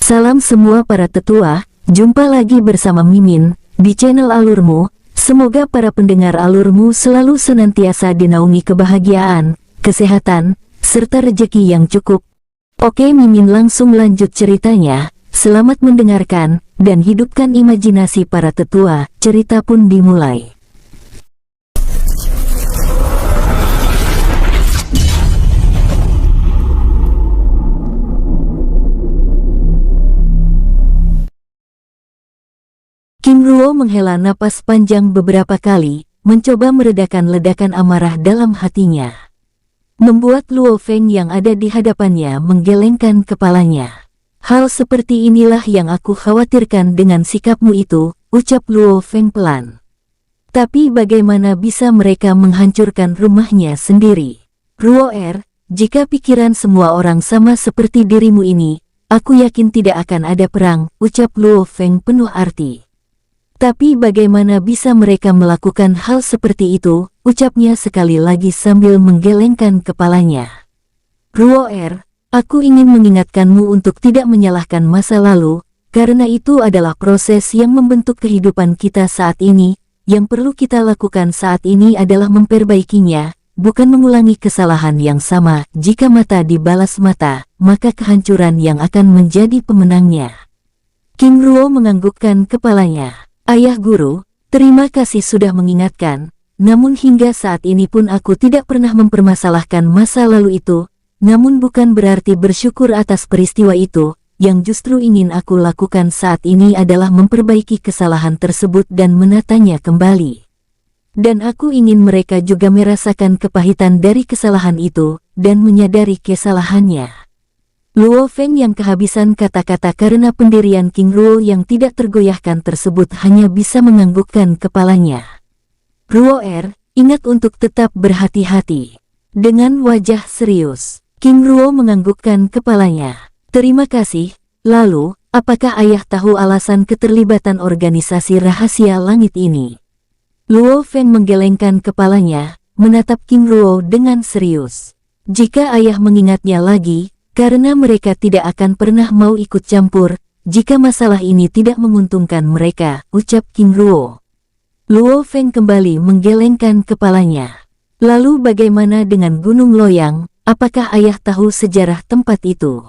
Salam semua para tetua, jumpa lagi bersama Mimin di channel Alurmu. Semoga para pendengar Alurmu selalu senantiasa dinaungi kebahagiaan, kesehatan, serta rezeki yang cukup. Oke, Mimin langsung lanjut ceritanya. Selamat mendengarkan dan hidupkan imajinasi para tetua. Cerita pun dimulai. King Ruo menghela napas panjang beberapa kali, mencoba meredakan ledakan amarah dalam hatinya. Membuat Luo Feng yang ada di hadapannya menggelengkan kepalanya. Hal seperti inilah yang aku khawatirkan dengan sikapmu itu, ucap Luo Feng pelan. Tapi bagaimana bisa mereka menghancurkan rumahnya sendiri? Ruo jika pikiran semua orang sama seperti dirimu ini, aku yakin tidak akan ada perang, ucap Luo Feng penuh arti. Tapi bagaimana bisa mereka melakukan hal seperti itu, ucapnya sekali lagi sambil menggelengkan kepalanya. Ruo aku ingin mengingatkanmu untuk tidak menyalahkan masa lalu, karena itu adalah proses yang membentuk kehidupan kita saat ini. Yang perlu kita lakukan saat ini adalah memperbaikinya, bukan mengulangi kesalahan yang sama. Jika mata dibalas mata, maka kehancuran yang akan menjadi pemenangnya. King Ruo menganggukkan kepalanya. Ayah guru, terima kasih sudah mengingatkan, namun hingga saat ini pun aku tidak pernah mempermasalahkan masa lalu itu, namun bukan berarti bersyukur atas peristiwa itu. Yang justru ingin aku lakukan saat ini adalah memperbaiki kesalahan tersebut dan menatanya kembali. Dan aku ingin mereka juga merasakan kepahitan dari kesalahan itu, dan menyadari kesalahannya. Luo Feng yang kehabisan kata-kata karena pendirian King Ruo yang tidak tergoyahkan tersebut hanya bisa menganggukkan kepalanya. Ruo ingat untuk tetap berhati-hati. Dengan wajah serius, King Ruo menganggukkan kepalanya. Terima kasih. Lalu, apakah ayah tahu alasan keterlibatan organisasi rahasia langit ini? Luo Feng menggelengkan kepalanya, menatap King Ruo dengan serius. Jika ayah mengingatnya lagi, karena mereka tidak akan pernah mau ikut campur, jika masalah ini tidak menguntungkan mereka, ucap King Ruo. Luo Feng kembali menggelengkan kepalanya. Lalu bagaimana dengan Gunung Loyang, apakah ayah tahu sejarah tempat itu?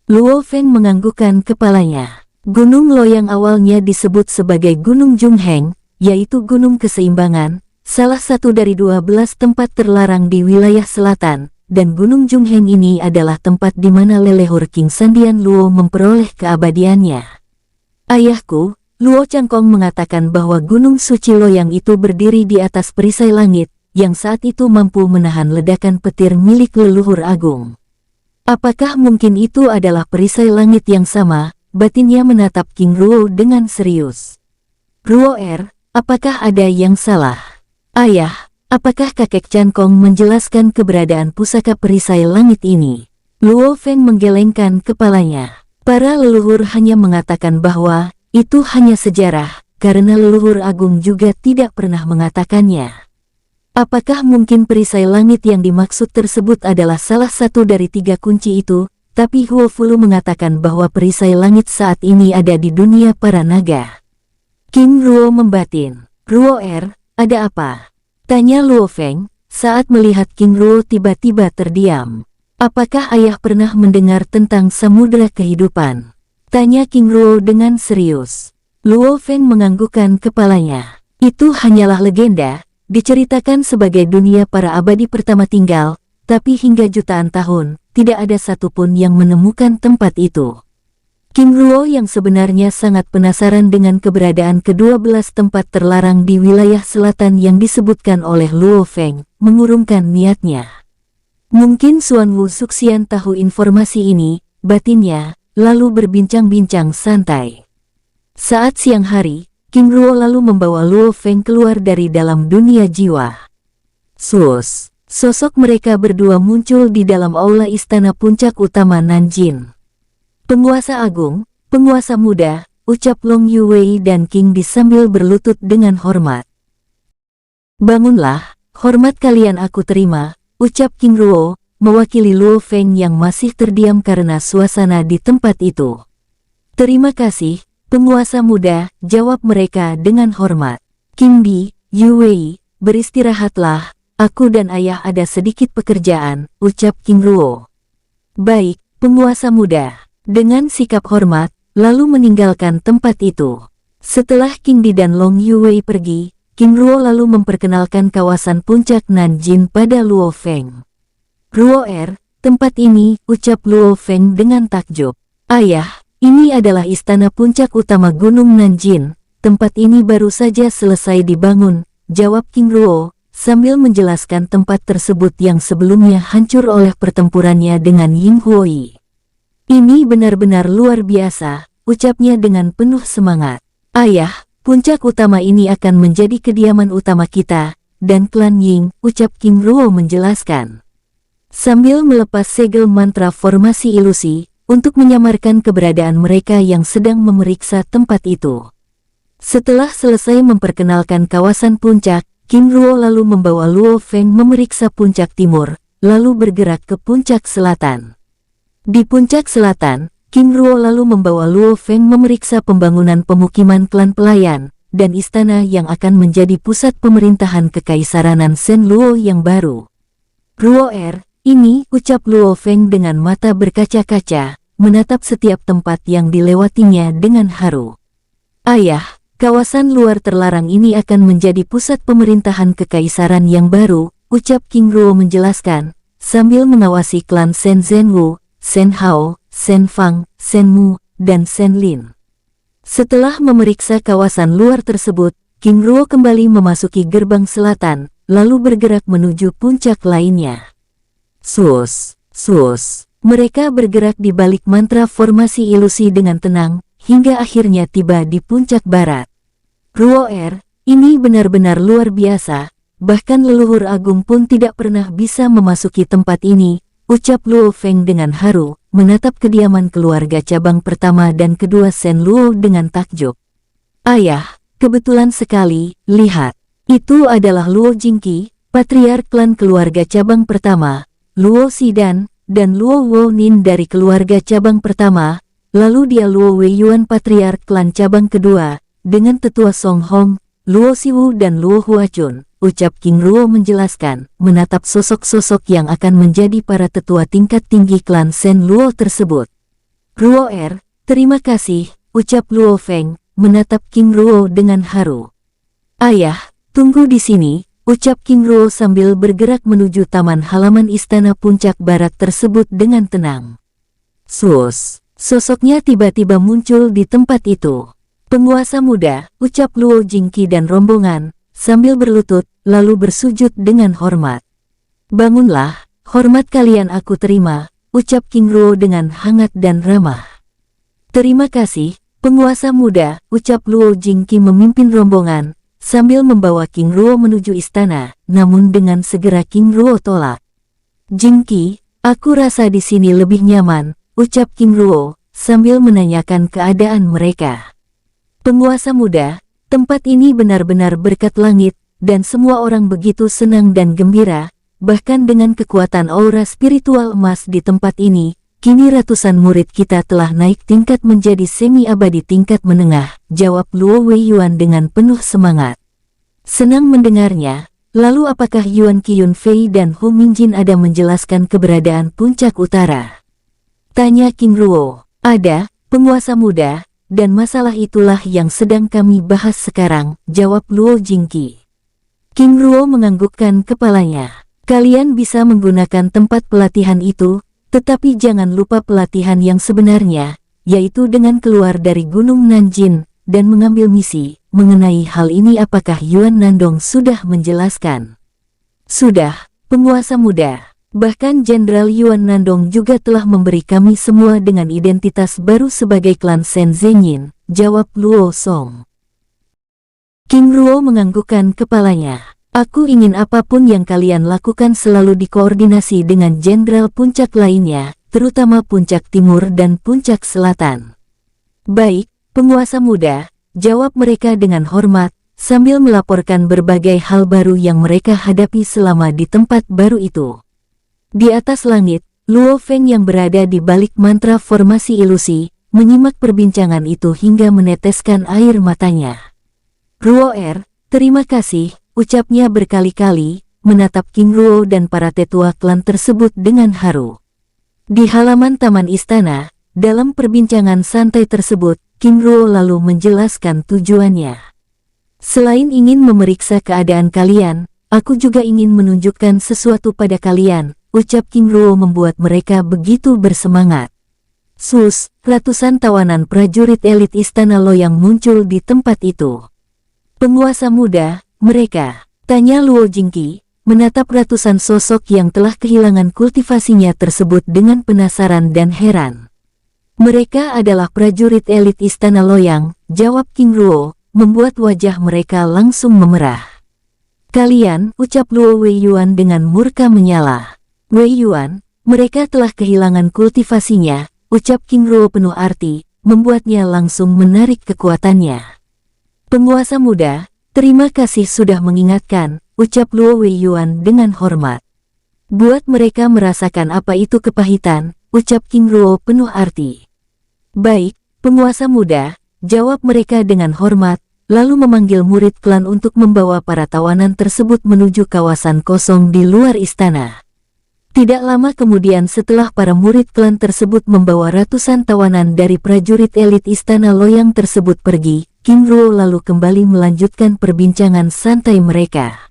Luo Feng menganggukkan kepalanya. Gunung Loyang awalnya disebut sebagai Gunung Jungheng, yaitu Gunung Keseimbangan, salah satu dari 12 tempat terlarang di wilayah selatan. Dan Gunung Jungheng ini adalah tempat di mana leluhur King Sandian Luo memperoleh keabadiannya. Ayahku, Luo Changkong mengatakan bahwa Gunung Suci Loyang itu berdiri di atas perisai langit, yang saat itu mampu menahan ledakan petir milik leluhur agung. Apakah mungkin itu adalah perisai langit yang sama? Batinnya menatap King Ruo dengan serius. Ruo apakah ada yang salah? Ayah, apakah kakek Changkong menjelaskan keberadaan pusaka perisai langit ini? Luo Feng menggelengkan kepalanya. Para leluhur hanya mengatakan bahwa itu hanya sejarah, karena leluhur agung juga tidak pernah mengatakannya. Apakah mungkin perisai langit yang dimaksud tersebut adalah salah satu dari 3 kunci itu? Tapi Huo Fulu mengatakan bahwa perisai langit saat ini ada di dunia para naga. King Ruo membatin. Ruo ada apa? Tanya Luo Feng, saat melihat King Ruo tiba-tiba terdiam. Apakah ayah pernah mendengar tentang samudera kehidupan? Tanya King Ruo dengan serius. Luo Feng menganggukkan kepalanya. Itu hanyalah legenda, diceritakan sebagai dunia para abadi pertama tinggal, tapi hingga jutaan tahun, tidak ada satupun yang menemukan tempat itu. King Ruo yang sebenarnya sangat penasaran dengan keberadaan ke-12 tempat terlarang di wilayah selatan yang disebutkan oleh Luo Feng, mengurungkan niatnya. Mungkin Suan Wu Suxian tahu informasi ini, batinnya, lalu berbincang-bincang santai. Saat siang hari, King Ruo lalu membawa Luo Feng keluar dari dalam dunia jiwa. Sosok mereka berdua muncul di dalam aula istana puncak utama Nanjin. Penguasa agung, penguasa muda, ucap Long Yuwei dan King Di sambil berlutut dengan hormat. Bangunlah, hormat kalian aku terima, ucap King Ruo, mewakili Luo Feng yang masih terdiam karena suasana di tempat itu. Terima kasih, penguasa muda, jawab mereka dengan hormat. King Di, Yue, beristirahatlah, aku dan ayah ada sedikit pekerjaan, ucap King Ruo. Baik, penguasa muda. Dengan sikap hormat, lalu meninggalkan tempat itu. Setelah King Di dan Long Yue pergi, King Ruo lalu memperkenalkan kawasan puncak Nanjin pada Luo Feng. Ruo tempat ini, ucap Luo Feng dengan takjub. Ayah, ini adalah istana puncak utama Gunung Nanjin. Tempat ini baru saja selesai dibangun, jawab King Ruo, sambil menjelaskan tempat tersebut yang sebelumnya hancur oleh pertempurannya dengan Ying Huoi. Ini benar-benar luar biasa, ucapnya dengan penuh semangat. Ayah, puncak utama ini akan menjadi kediaman utama kita, dan klan Ying, ucap King Ruo menjelaskan. Sambil melepas segel mantra formasi ilusi, untuk menyamarkan keberadaan mereka yang sedang memeriksa tempat itu. Setelah selesai memperkenalkan kawasan puncak, King Ruo lalu membawa Luo Feng memeriksa puncak timur, lalu bergerak ke puncak selatan. Di puncak selatan, King Ruo lalu membawa Luo Feng memeriksa pembangunan pemukiman klan pelayan, dan istana yang akan menjadi pusat pemerintahan Kekaisaranan Shen Luo yang baru. Ruo ini, ucap Luo Feng dengan mata berkaca-kaca, menatap setiap tempat yang dilewatinya dengan haru. Ayah, kawasan luar terlarang ini akan menjadi pusat pemerintahan kekaisaran yang baru, ucap King Ruo menjelaskan, sambil mengawasi klan Shen Zhenwu, Shen Hao, Shen Fang, Shen Mu, dan Shen Lin. Setelah memeriksa kawasan luar tersebut, King Ruo kembali memasuki gerbang selatan, lalu bergerak menuju puncak lainnya. Sus. Mereka bergerak di balik mantra formasi ilusi dengan tenang, hingga akhirnya tiba di puncak barat. Ruo ini benar-benar luar biasa, bahkan leluhur agung pun tidak pernah bisa memasuki tempat ini, ucap Luo Feng dengan haru, menatap kediaman keluarga cabang pertama dan kedua Shen Luo dengan takjub. Ayah, kebetulan sekali, lihat. Itu adalah Luo Jingqi, patriark klan keluarga cabang pertama, Luo Xidan, dan Luo Wunin dari keluarga cabang pertama, lalu dia Luo Weiyuan patriark klan cabang kedua, dengan tetua Song Hong, Luo Siwu dan Luo Huachun, ucap King Ruo menjelaskan, menatap sosok-sosok yang akan menjadi para tetua tingkat tinggi klan Shen Luo tersebut. Ruo terima kasih, ucap Luo Feng, menatap King Ruo dengan haru. Ayah, tunggu di sini, ucap King Ruo sambil bergerak menuju taman halaman istana puncak barat tersebut dengan tenang. Sosoknya tiba-tiba muncul di tempat itu. Penguasa muda, ucap Luo Jingqi dan rombongan, sambil berlutut, lalu bersujud dengan hormat. Bangunlah, hormat kalian aku terima, ucap King Ruo dengan hangat dan ramah. Terima kasih, penguasa muda, ucap Luo Jingqi memimpin rombongan, sambil membawa King Ruo menuju istana, namun dengan segera King Ruo tolak. Jingqi, aku rasa di sini lebih nyaman, ucap King Ruo, sambil menanyakan keadaan mereka. Penguasa muda, tempat ini benar-benar berkat langit, dan semua orang begitu senang dan gembira, bahkan dengan kekuatan aura spiritual emas di tempat ini, kini ratusan murid kita telah naik tingkat menjadi semi-abadi tingkat menengah, jawab Luo Weiyuan dengan penuh semangat. Senang mendengarnya, lalu apakah Yuan Qiyun Fei dan Hu Mingjin ada menjelaskan keberadaan puncak utara? Tanya King Ruo. Ada, penguasa muda, dan masalah itulah yang sedang kami bahas sekarang, jawab Luo Jingqi. King Ruo menganggukkan kepalanya. Kalian bisa menggunakan tempat pelatihan itu, tetapi jangan lupa pelatihan yang sebenarnya, yaitu dengan keluar dari Gunung Nanjin, dan mengambil misi. Mengenai hal ini apakah Yuan Nandong sudah menjelaskan? Sudah, penguasa muda. Bahkan Jenderal Yuan Nandong juga telah memberi kami semua dengan identitas baru sebagai klan Shen Zhenyin, jawab Luo Song. King Ruo menganggukkan kepalanya. Aku ingin apapun yang kalian lakukan selalu dikoordinasi dengan jenderal puncak lainnya, terutama puncak timur dan puncak selatan. Baik, penguasa muda, jawab mereka dengan hormat, sambil melaporkan berbagai hal baru yang mereka hadapi selama di tempat baru itu. Di atas langit, Luo Feng yang berada di balik mantra formasi ilusi, menyimak perbincangan itu hingga meneteskan air matanya. Ruo terima kasih, ucapnya berkali-kali, menatap King Ruo dan para tetua klan tersebut dengan haru. Di halaman taman istana, dalam perbincangan santai tersebut, King Ruo lalu menjelaskan tujuannya. Selain ingin memeriksa keadaan kalian, aku juga ingin menunjukkan sesuatu pada kalian, ucap King Ruo membuat mereka begitu bersemangat. Ratusan tawanan prajurit elit Istana Loyang muncul di tempat itu. Penguasa muda, mereka, tanya Luo Jingqi, menatap ratusan sosok yang telah kehilangan kultivasinya tersebut dengan penasaran dan heran. Mereka adalah prajurit elit Istana Loyang, jawab King Ruo, membuat wajah mereka langsung memerah. Kalian, ucap Luo Weiyuan dengan murka menyala. Weiyuan, mereka telah kehilangan kultivasinya, ucap King Ruo penuh arti, membuatnya langsung menarik kekuatannya. Penguasa muda, terima kasih sudah mengingatkan, ucap Luo Weiyuan dengan hormat. Buat mereka merasakan apa itu kepahitan, ucap King Ruo penuh arti. Baik, penguasa muda, jawab mereka dengan hormat, lalu memanggil murid klan untuk membawa para tawanan tersebut menuju kawasan kosong di luar istana. Tidak lama kemudian setelah para murid klan tersebut membawa ratusan tawanan dari prajurit elit Istana Loyang tersebut pergi, King Ruo lalu kembali melanjutkan perbincangan santai mereka.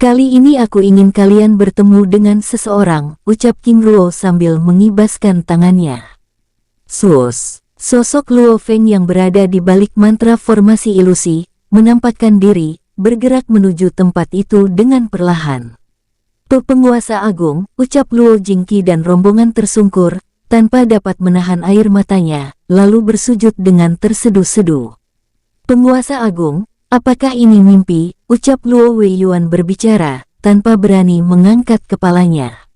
Kali ini aku ingin kalian bertemu dengan seseorang, ucap King Ruo sambil mengibaskan tangannya. Sosok Luo Feng yang berada di balik mantra formasi ilusi, menampakkan diri, bergerak menuju tempat itu dengan perlahan. Tuh penguasa agung, ucap Luo Jingqi dan rombongan tersungkur, tanpa dapat menahan air matanya, lalu bersujud dengan terseduh-seduh. Penguasa agung, apakah ini mimpi, ucap Luo Weiyuan berbicara, tanpa berani mengangkat kepalanya.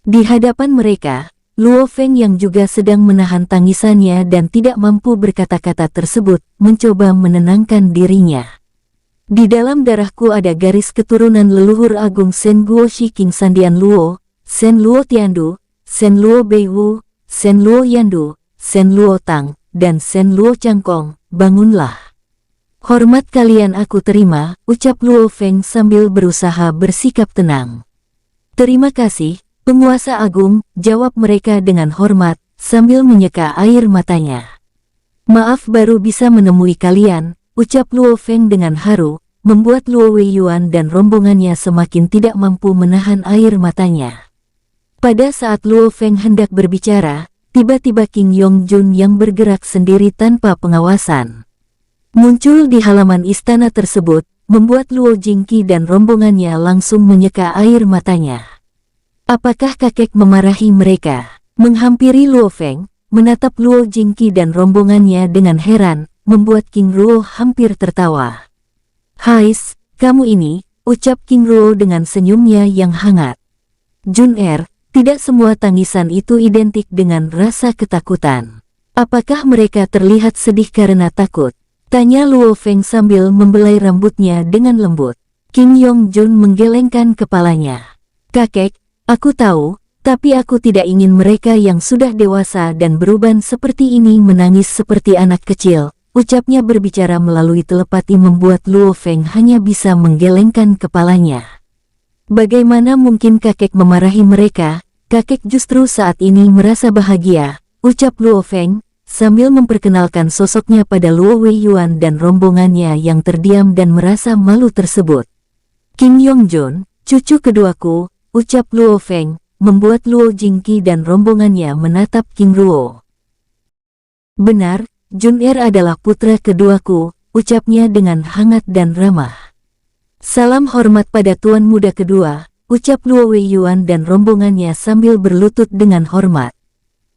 Di hadapan mereka, Luo Feng yang juga sedang menahan tangisannya dan tidak mampu berkata-kata tersebut, mencoba menenangkan dirinya. Di dalam darahku ada garis keturunan leluhur agung Sen Guo Shi King Sandian Luo, Sen Luo Tiandu, Sen Luo Beiwu, Sen Luo Yandu, Sen Luo Tang, dan Sen Luo Changkong, bangunlah. Hormat kalian aku terima, ucap Luo Feng sambil berusaha bersikap tenang. Terima kasih, penguasa agung, jawab mereka dengan hormat, sambil menyeka air matanya. Maaf baru bisa menemui kalian, ucap Luo Feng dengan haru, membuat Luo Weiyuan dan rombongannya semakin tidak mampu menahan air matanya. Pada saat Luo Feng hendak berbicara, tiba-tiba King Yongjun yang bergerak sendiri tanpa pengawasan muncul di halaman istana tersebut, membuat Luo Jingqi dan rombongannya langsung menyeka air matanya. Apakah kakek memarahi mereka? Menghampiri Luo Feng, menatap Luo Jingqi dan rombongannya dengan heran, membuat King Ruo hampir tertawa. Hais, kamu ini, ucap King Ruo dengan senyumnya yang hangat. Jun tidak semua tangisan itu identik dengan rasa ketakutan. Apakah mereka terlihat sedih karena takut? Tanya Luo Feng sambil membelai rambutnya dengan lembut. King Yongjun menggelengkan kepalanya. Kakek, aku tahu, tapi aku tidak ingin mereka yang sudah dewasa dan beruban seperti ini menangis seperti anak kecil. Ucapnya berbicara melalui telepati membuat Luo Feng hanya bisa menggelengkan kepalanya. Bagaimana mungkin kakek memarahi mereka? Kakek justru saat ini merasa bahagia, ucap Luo Feng, sambil memperkenalkan sosoknya pada Luo Weiyuan dan rombongannya yang terdiam dan merasa malu tersebut. King Yongjun, cucu keduaku, ucap Luo Feng, membuat Luo Jingqi dan rombongannya menatap King Ruo. Benar, Jun adalah putra keduaku, ucapnya dengan hangat dan ramah. Salam hormat pada tuan muda kedua, ucap Luo Weiyuan dan rombongannya sambil berlutut dengan hormat.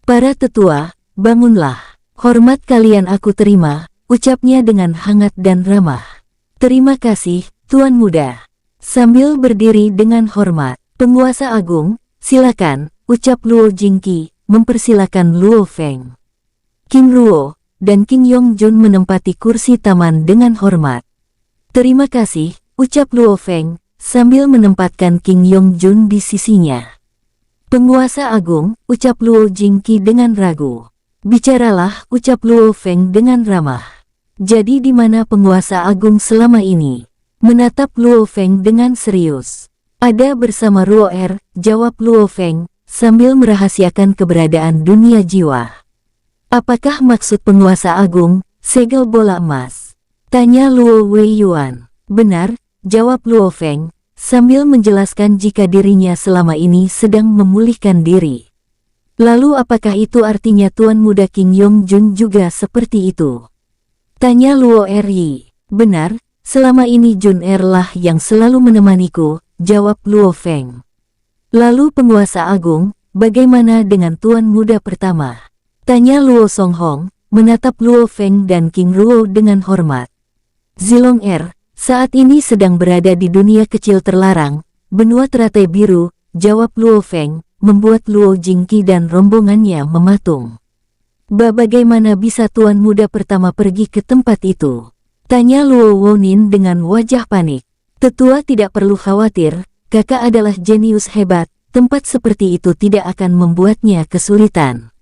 Para tetua, bangunlah. Hormat kalian aku terima, ucapnya dengan hangat dan ramah. Terima kasih, tuan muda. Sambil berdiri dengan hormat, penguasa agung, silakan, ucap Luo Jingqi, mempersilakan Luo Feng. King Ruo dan King Yongjun menempati kursi taman dengan hormat. Terima kasih, ucap Luo Feng, sambil menempatkan King Yongjun di sisinya. Penguasa agung, ucap Luo Jingqi dengan ragu. Bicaralah, ucap Luo Feng dengan ramah. Jadi di mana penguasa agung selama ini? Menatap Luo Feng dengan serius. Ada bersama Ruo Er, jawab Luo Feng, sambil merahasiakan keberadaan dunia jiwa. Apakah maksud penguasa agung, segel bola emas? Tanya Luo Wei Yuan. Benar, jawab Luo Feng, sambil menjelaskan jika dirinya selama ini sedang memulihkan diri. Lalu apakah itu artinya Tuan Muda King Yongjun juga seperti itu? Tanya Luo Er Yi. Benar, selama ini Jun Er lah yang selalu menemaniku, jawab Luo Feng. Lalu penguasa agung, bagaimana dengan Tuan Muda pertama? Tanya Luo Song Hong, menatap Luo Feng dan King Ruo dengan hormat. Zilong Er, saat ini sedang berada di dunia kecil terlarang, benua teratai biru, jawab Luo Feng, membuat Luo Jingqi dan rombongannya mematung. Bagaimana bisa Tuan Muda pertama pergi ke tempat itu? Tanya Luo Wonin dengan wajah panik. Tetua tidak perlu khawatir, kakak adalah jenius hebat, tempat seperti itu tidak akan membuatnya kesulitan.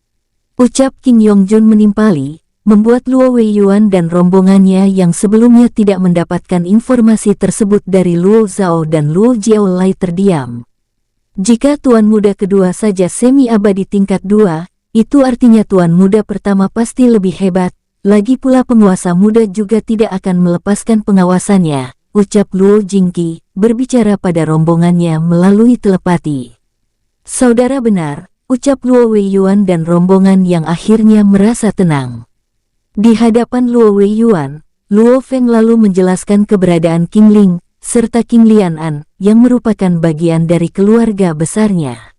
Ucap King Yongjun menimpali, membuat Luo Wei Yuan dan rombongannya yang sebelumnya tidak mendapatkan informasi tersebut dari Luo Zhao dan Luo Jiaolai terdiam. Jika Tuan Muda kedua saja semi-abadi tingkat 2, itu artinya Tuan Muda pertama pasti lebih hebat, lagi pula penguasa muda juga tidak akan melepaskan pengawasannya, ucap Luo Jingqi, berbicara pada rombongannya melalui telepati. Saudara benar, ucap Luo Wei Yuan dan rombongan yang akhirnya merasa tenang. Di hadapan Luo Wei Yuan, Luo Feng lalu menjelaskan keberadaan King Ling, serta King Lian An, yang merupakan bagian dari keluarga besarnya.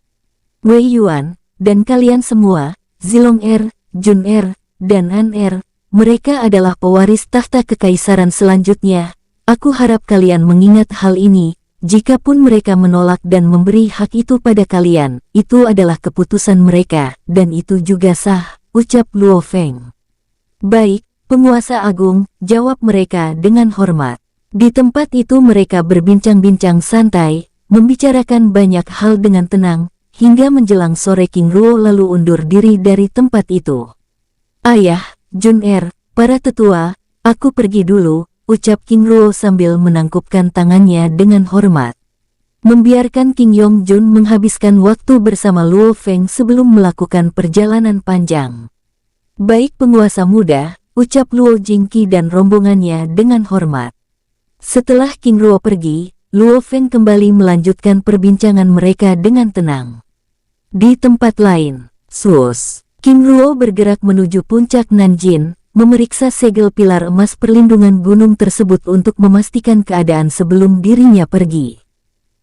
Wei Yuan, dan kalian semua, Zilong Er, Jun Er, dan An Er, mereka adalah pewaris tahta kekaisaran selanjutnya. Aku harap kalian mengingat hal ini, jikapun mereka menolak dan memberi hak itu pada kalian, itu adalah keputusan mereka, dan itu juga sah, ucap Luo Feng. Baik, penguasa agung, jawab mereka dengan hormat. Di tempat itu mereka berbincang-bincang santai, membicarakan banyak hal dengan tenang, hingga menjelang sore King Ruo lalu undur diri dari tempat itu. Ayah, Jun Er, para tetua, aku pergi dulu, ucap King Ruo sambil menangkupkan tangannya dengan hormat. Membiarkan King Yongjun menghabiskan waktu bersama Luo Feng sebelum melakukan perjalanan panjang. Baik penguasa muda, ucap Luo Jingqi dan rombongannya dengan hormat. Setelah King Ruo pergi, Luo Feng kembali melanjutkan perbincangan mereka dengan tenang. Di tempat lain, King Ruo bergerak menuju puncak Nanjin, memeriksa segel pilar emas perlindungan gunung tersebut untuk memastikan keadaan sebelum dirinya pergi.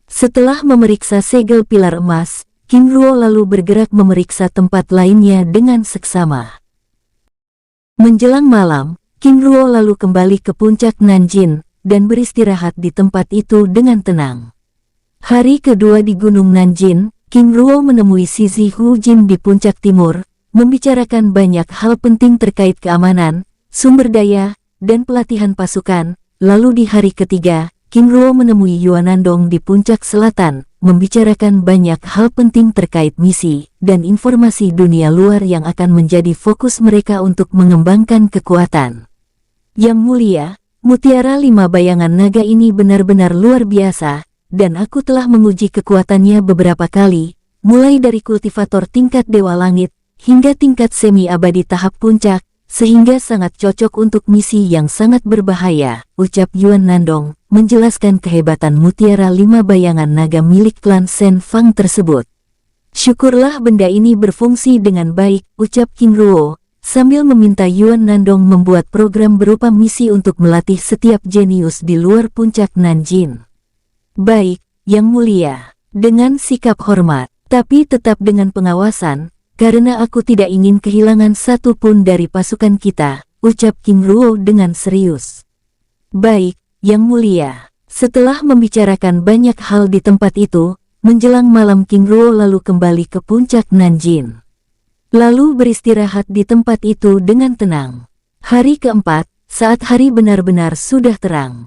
Setelah memeriksa segel pilar emas, King Ruo lalu bergerak memeriksa tempat lainnya dengan seksama. Menjelang malam, King Ruo lalu kembali ke puncak Nanjin, dan beristirahat di tempat itu dengan tenang. Hari kedua di Gunung Nanjin, King Ruo menemui Shizi Hujin di puncak timur, membicarakan banyak hal penting terkait keamanan, sumber daya, dan pelatihan pasukan. Lalu di hari ketiga, King Ruo menemui Yuan Nandong di puncak selatan, membicarakan banyak hal penting terkait misi dan informasi dunia luar yang akan menjadi fokus mereka untuk mengembangkan kekuatan. Yang mulia, mutiara 5 bayangan naga ini benar-benar luar biasa, dan aku telah menguji kekuatannya beberapa kali, mulai dari kultivator tingkat Dewa Langit, hingga tingkat semi-abadi tahap puncak, sehingga sangat cocok untuk misi yang sangat berbahaya, ucap Yuan Nandong, menjelaskan kehebatan mutiara 5 bayangan naga milik klan Shen Fang tersebut. Syukurlah benda ini berfungsi dengan baik, ucap King Ruo, sambil meminta Yuan Nandong membuat program berupa misi untuk melatih setiap jenius di luar puncak Nanjin. Baik, Yang Mulia, dengan sikap hormat, tapi tetap dengan pengawasan, karena aku tidak ingin kehilangan satu pun dari pasukan kita, ucap King Ruo dengan serius. Baik, Yang Mulia. Setelah membicarakan banyak hal di tempat itu, menjelang malam King Ruo lalu kembali ke puncak Nanjin. Lalu beristirahat di tempat itu dengan tenang. Hari keempat, saat hari benar-benar sudah terang.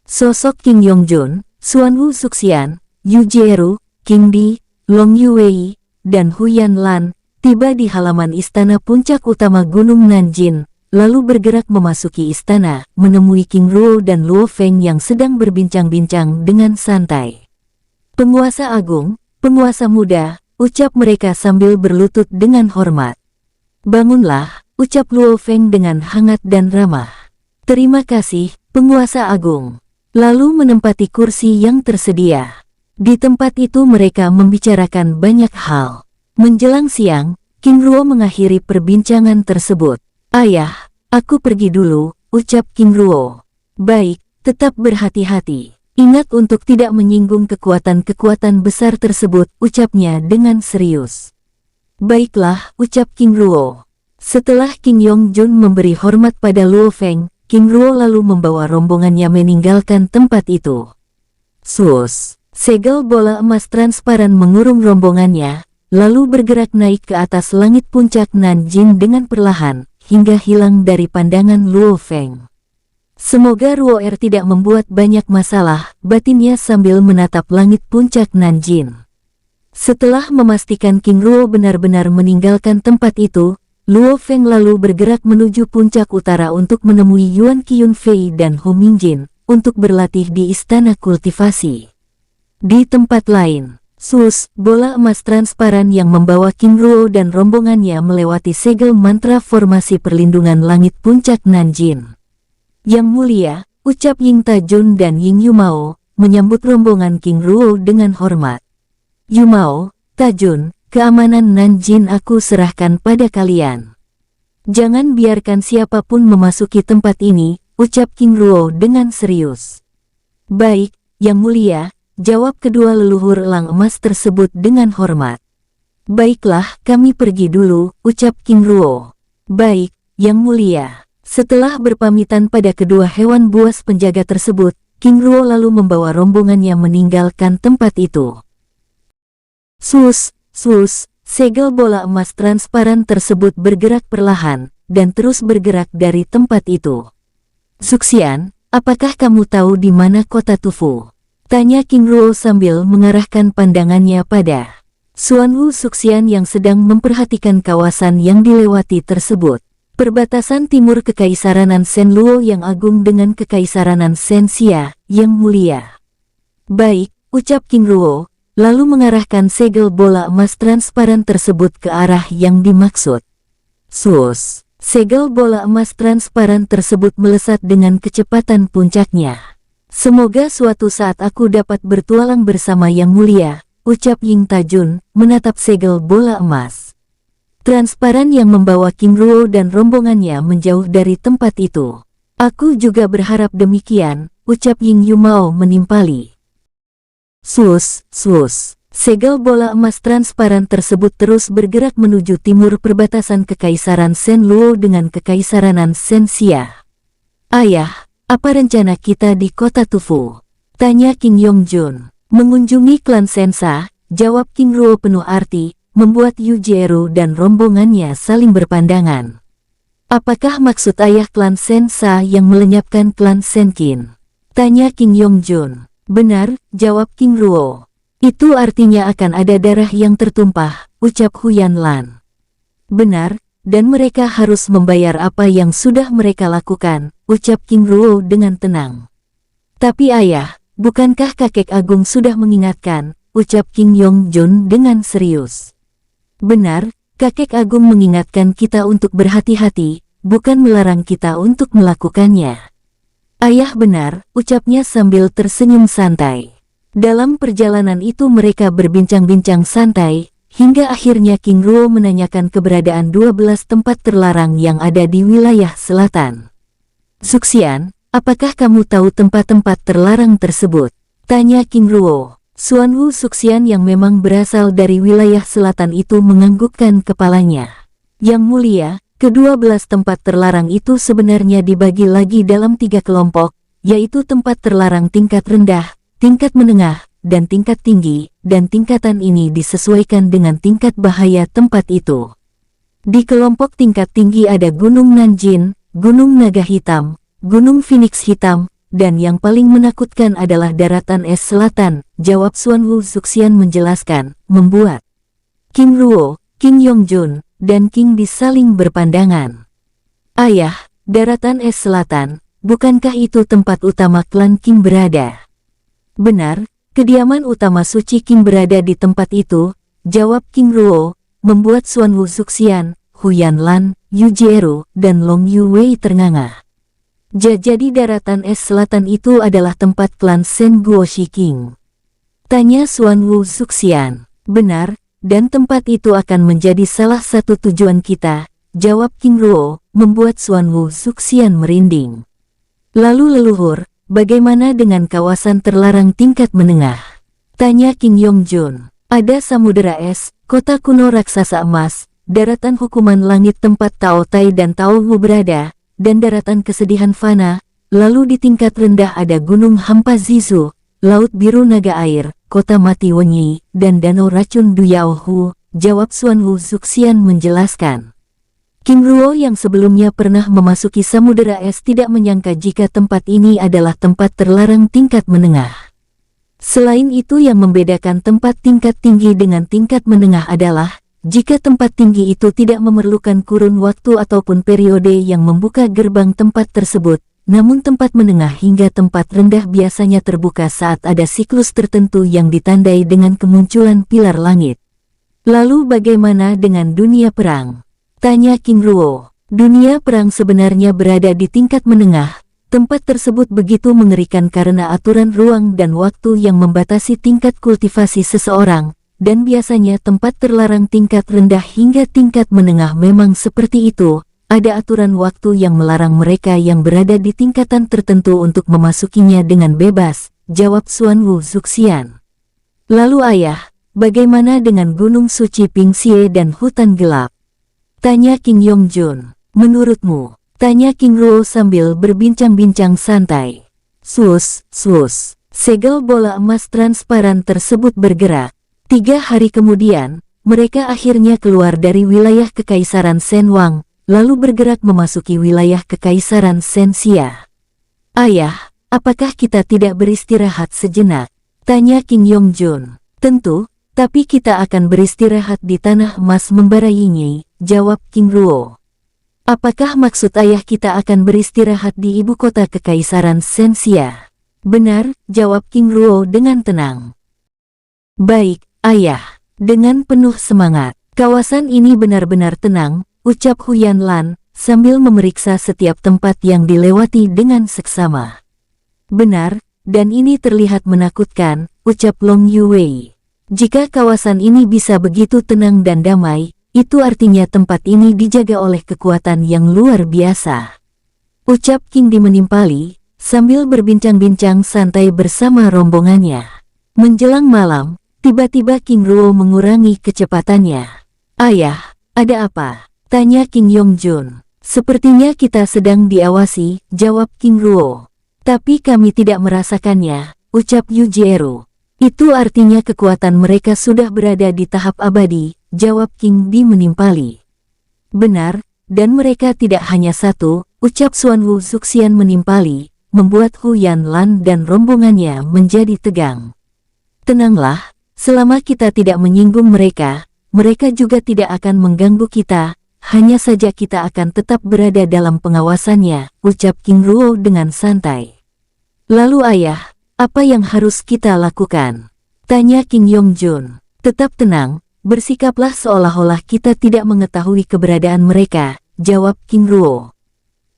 Sosok King Yongjun, Xuanwu Suxian, Yu Jieru, King Di, Long Yuwei, dan Huyan Lan, tiba di halaman istana puncak utama Gunung Nanjin, lalu bergerak memasuki istana, menemui King Ruo dan Luo Feng yang sedang berbincang-bincang dengan santai. "Penguasa agung, penguasa muda," ucap mereka sambil berlutut dengan hormat. "Bangunlah," ucap Luo Feng dengan hangat dan ramah. "Terima kasih, penguasa agung." Lalu menempati kursi yang tersedia. Di tempat itu mereka membicarakan banyak hal. Menjelang siang, King Ruo mengakhiri perbincangan tersebut. "Ayah, aku pergi dulu," ucap King Ruo. "Baik, tetap berhati-hati. Ingat untuk tidak menyinggung kekuatan-kekuatan besar tersebut," ucapnya dengan serius. "Baiklah," ucap King Ruo. Setelah King Yongjun memberi hormat pada Luo Feng, King Ruo lalu membawa rombongannya meninggalkan tempat itu. Sus, segel bola emas transparan mengurung rombongannya, lalu bergerak naik ke atas langit puncak Nanjin dengan perlahan, hingga hilang dari pandangan Luo Feng. "Semoga Ruo tidak membuat banyak masalah," batinnya sambil menatap langit puncak Nanjin. Setelah memastikan King Ruo benar-benar meninggalkan tempat itu, Luo Feng lalu bergerak menuju puncak utara untuk menemui Yuan Qianfei dan Hu Mingjin, untuk berlatih di istana kultivasi. Di tempat lain, Sus, bola emas transparan yang membawa King Ruo dan rombongannya melewati segel mantra formasi perlindungan langit puncak Nanjin. "Yang mulia," ucap Ying Tajun dan Ying Yumao, menyambut rombongan King Ruo dengan hormat. "Yumao, Tajun, keamanan Nanjin aku serahkan pada kalian. Jangan biarkan siapapun memasuki tempat ini," ucap King Ruo dengan serius. "Baik, Yang Mulia," jawab kedua leluhur elang emas tersebut dengan hormat. "Baiklah, kami pergi dulu," ucap King Ruo. "Baik, Yang Mulia." Setelah berpamitan pada kedua hewan buas penjaga tersebut, King Ruo lalu membawa rombongannya meninggalkan tempat itu. Sus, segel bola emas transparan tersebut bergerak perlahan, dan terus bergerak dari tempat itu. "Suxian, apakah kamu tahu di mana kota Tufu?" tanya King Ruo sambil mengarahkan pandangannya pada Xuanwu Suxian yang sedang memperhatikan kawasan yang dilewati tersebut. Perbatasan timur Kekaisaranan Shen Luo yang agung dengan Kekaisaranan Shen Xia, Yang Mulia. "Baik," ucap King Ruo, lalu mengarahkan segel bola emas transparan tersebut ke arah yang dimaksud. Sus, segel bola emas transparan tersebut melesat dengan kecepatan puncaknya. "Semoga suatu saat aku dapat bertualang bersama Yang Mulia," ucap Ying Tajun, menatap segel bola emas transparan yang membawa King Ruo dan rombongannya menjauh dari tempat itu. "Aku juga berharap demikian," ucap Ying Yumao menimpali. Sus, segel bola emas transparan tersebut terus bergerak menuju timur perbatasan Kekaisaran Shen Luo dengan Kekaisaranan Shen Xia. "Ayah, apa rencana kita di kota Tufu?" tanya King Yongjun. "Mengunjungi klan Shensa," jawab King Ruo penuh arti, membuat Yu Jieru dan rombongannya saling berpandangan. "Apakah maksud ayah klan Shensa yang melenyapkan klan Shenqin?" tanya King Yongjun. "Benar," jawab King Ruo. "Itu artinya akan ada darah yang tertumpah," ucap Huyan Lan. "Benar, dan mereka harus membayar apa yang sudah mereka lakukan," ucap King Ruo dengan tenang. "Tapi ayah, bukankah kakek agung sudah mengingatkan?" ucap King Yongjun dengan serius. "Benar, kakek agung mengingatkan kita untuk berhati-hati, bukan melarang kita untuk melakukannya." "Ayah benar," ucapnya sambil tersenyum santai. Dalam perjalanan itu mereka berbincang-bincang santai, hingga akhirnya King Ruo menanyakan keberadaan 12 tempat terlarang yang ada di wilayah selatan. "Suxian, apakah kamu tahu tempat-tempat terlarang tersebut?" tanya King Ruo. Xuanwu Suxian yang memang berasal dari wilayah selatan itu menganggukkan kepalanya. "Yang Mulia, ke-12 tempat terlarang itu sebenarnya dibagi lagi dalam 3 kelompok, yaitu tempat terlarang tingkat rendah, tingkat menengah, dan tingkat tinggi, dan tingkatan ini disesuaikan dengan tingkat bahaya tempat itu. Di kelompok tingkat tinggi ada Gunung Nanjin, Gunung Naga Hitam, Gunung Phoenix Hitam, dan yang paling menakutkan adalah daratan es selatan," jawab Xuanwu Suxian menjelaskan, membuat King Ruo, King Yongjun, dan King Di saling berpandangan. Ayah, daratan es selatan, bukankah itu tempat utama klan King berada? Benar, kediaman utama suci King berada di tempat itu, jawab King Ruo, membuat Xuan Wu Zuxian, Hu Yanlan, Yu Jieru, dan Long Yuwei ternganga. Jadi daratan es selatan itu adalah tempat klan Shen Guoshi King? Tanya Xuan Wu Zuxian. Benar, dan tempat itu akan menjadi salah satu tujuan kita, jawab King Ruo, membuat Xuan Wu Zuxian merinding. Lalu leluhur, bagaimana dengan kawasan terlarang tingkat menengah? Tanya King Yongjun. Ada samudera es, kota kuno raksasa emas, daratan hukuman langit tempat Tao Tai dan Tao Wu berada, dan daratan kesedihan fana, lalu di tingkat rendah ada gunung hampa Zizu, laut biru naga air, kota mati Wenyi, dan danau racun Duyaohu, jawab Xuan Wu Zuxian menjelaskan. King Ruo yang sebelumnya pernah memasuki samudera es tidak menyangka jika tempat ini adalah tempat terlarang tingkat menengah. Selain itu yang membedakan tempat tingkat tinggi dengan tingkat menengah adalah, jika tempat tinggi itu tidak memerlukan kurun waktu ataupun periode yang membuka gerbang tempat tersebut, namun tempat menengah hingga tempat rendah biasanya terbuka saat ada siklus tertentu yang ditandai dengan kemunculan pilar langit. Lalu bagaimana dengan dunia perang? Tanya King Ruo. Dunia perang sebenarnya berada di tingkat menengah. Tempat tersebut begitu mengerikan karena aturan ruang dan waktu yang membatasi tingkat kultivasi seseorang, dan biasanya tempat terlarang tingkat rendah hingga tingkat menengah memang seperti itu. Ada aturan waktu yang melarang mereka yang berada di tingkatan tertentu untuk memasukinya dengan bebas, jawab Xuan Wu Zuxian. Lalu ayah, bagaimana dengan Gunung Suci Pingxie dan hutan gelap? Tanya King Yongjun. Menurutmu? Tanya King Ruo sambil berbincang-bincang santai. Sus, segel bola emas transparan tersebut bergerak. 3 hari kemudian, mereka akhirnya keluar dari wilayah Kekaisaran Shen Wang, lalu bergerak memasuki wilayah Kekaisaran Shen Xia. Ayah, apakah kita tidak beristirahat sejenak? Tanya King Yongjun. Tentu, tapi kita akan beristirahat di tanah emas membara Yinyi, jawab King Ruo. Apakah maksud ayah kita akan beristirahat di ibu kota Kekaisaran Shen Xia? Benar, jawab King Ruo dengan tenang. Baik, ayah. Dengan penuh semangat. Kawasan ini benar-benar tenang, ucap Hu Yanlan, sambil memeriksa setiap tempat yang dilewati dengan seksama. Benar, dan ini terlihat menakutkan, ucap Long Yuwei. Jika kawasan ini bisa begitu tenang dan damai, itu artinya tempat ini dijaga oleh kekuatan yang luar biasa. Ucap King Di menimpali, sambil berbincang-bincang santai bersama rombongannya. Menjelang malam, tiba-tiba King Ruo mengurangi kecepatannya. Ayah, ada apa? Tanya King Yongjun. Sepertinya kita sedang diawasi, jawab King Ruo. Tapi kami tidak merasakannya, ucap Yu Jieru. Itu artinya kekuatan mereka sudah berada di tahap abadi, jawab King Di menimpali. Benar, dan mereka tidak hanya satu, ucap Xuan Wu Zuxian menimpali, membuat Hu Yanlan dan rombongannya menjadi tegang. Tenanglah, selama kita tidak menyinggung mereka, mereka juga tidak akan mengganggu kita, hanya saja kita akan tetap berada dalam pengawasannya, ucap King Ruo dengan santai. Lalu ayah, apa yang harus kita lakukan? Tanya King Yongjun. Tetap tenang, bersikaplah seolah-olah kita tidak mengetahui keberadaan mereka, jawab King Ruo.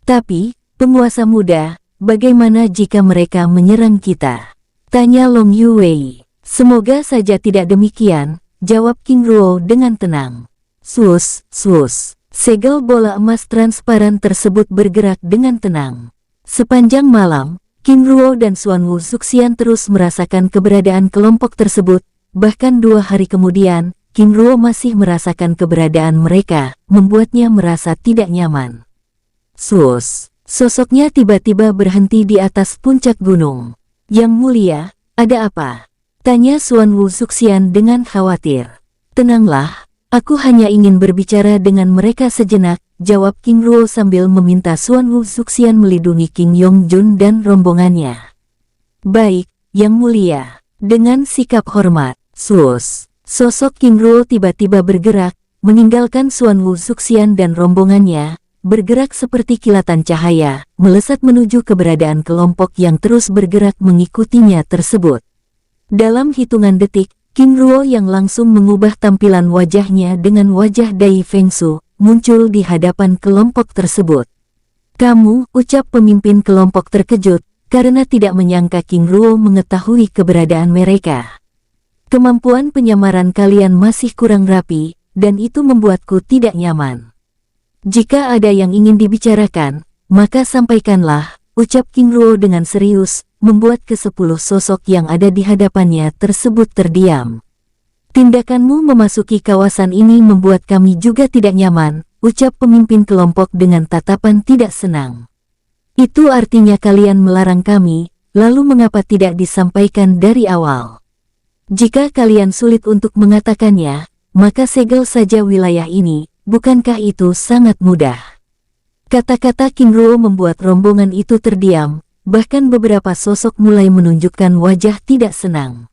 Tapi, penguasa muda, bagaimana jika mereka menyerang kita? Tanya Long Yuwei. Semoga saja tidak demikian, jawab King Ruo dengan tenang. Sus, segel bola emas transparan tersebut bergerak dengan tenang. Sepanjang malam, King Ruo dan Xuan Wu Zuxian terus merasakan keberadaan kelompok tersebut, bahkan 2 hari kemudian, King Ruo masih merasakan keberadaan mereka, membuatnya merasa tidak nyaman. Sosoknya tiba-tiba berhenti di atas puncak gunung. Yang mulia, ada apa? Tanya Xuan Wu Zuxian dengan khawatir. Tenanglah, aku hanya ingin berbicara dengan mereka sejenak, jawab King Ruo sambil meminta Xuan Wu Zuxian melindungi King Yongjun dan rombongannya. Baik, Yang Mulia. Dengan sikap hormat, sosok King Ruo tiba-tiba bergerak, meninggalkan Xuan Wu Zuxian dan rombongannya, bergerak seperti kilatan cahaya, melesat menuju keberadaan kelompok yang terus bergerak mengikutinya tersebut. Dalam hitungan detik, King Ruo yang langsung mengubah tampilan wajahnya dengan wajah Dai Fengsu, muncul di hadapan kelompok tersebut. "Kamu," ucap pemimpin kelompok terkejut, karena tidak menyangka King Ruo mengetahui keberadaan mereka. "Kemampuan penyamaran kalian masih kurang rapi, dan itu membuatku tidak nyaman. Jika ada yang ingin dibicarakan, maka sampaikanlah," ucap King Ruo dengan serius, membuat ke-10 sosok yang ada di hadapannya tersebut terdiam. "Tindakanmu memasuki kawasan ini membuat kami juga tidak nyaman," ucap pemimpin kelompok dengan tatapan tidak senang. "Itu artinya kalian melarang kami, lalu mengapa tidak disampaikan dari awal? Jika kalian sulit untuk mengatakannya, maka segel saja wilayah ini. Bukankah itu sangat mudah?" Kata-kata King Ruo membuat rombongan itu terdiam, bahkan beberapa sosok mulai menunjukkan wajah tidak senang.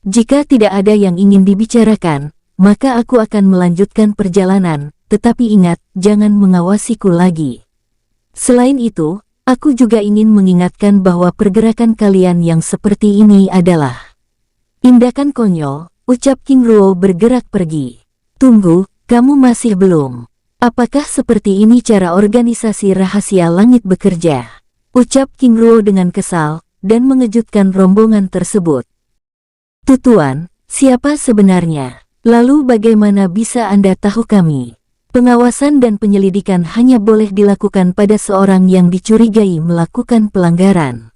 "Jika tidak ada yang ingin dibicarakan, maka aku akan melanjutkan perjalanan, tetapi ingat, jangan mengawasiku lagi. Selain itu, aku juga ingin mengingatkan bahwa pergerakan kalian yang seperti ini adalah tindakan konyol," ucap King Ruo bergerak pergi. "Tunggu, kamu masih belum. Apakah seperti ini cara organisasi rahasia langit bekerja?" ucap King Ruo dengan kesal, dan mengejutkan rombongan tersebut. "Tutuan, siapa sebenarnya? Lalu bagaimana bisa Anda tahu kami? Pengawasan dan penyelidikan hanya boleh dilakukan pada seorang yang dicurigai melakukan pelanggaran.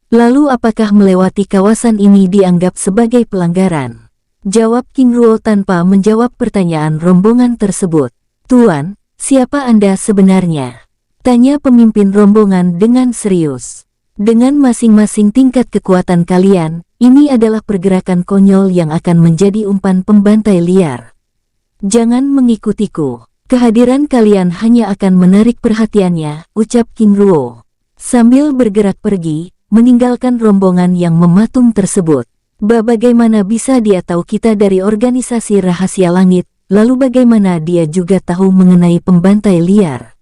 Lalu apakah melewati kawasan ini dianggap sebagai pelanggaran?" jawab King Ruo tanpa menjawab pertanyaan rombongan tersebut. "Tuan, siapa Anda sebenarnya?" tanya pemimpin rombongan dengan serius. "Dengan masing-masing tingkat kekuatan kalian, ini adalah pergerakan konyol yang akan menjadi umpan pembantai liar. Jangan mengikutiku. Kehadiran kalian hanya akan menarik perhatiannya," ucap King Ruo. Sambil bergerak pergi, meninggalkan rombongan yang mematung tersebut. Bagaimana bisa dia tahu kita dari organisasi rahasia langit, lalu bagaimana dia juga tahu mengenai pembantai liar?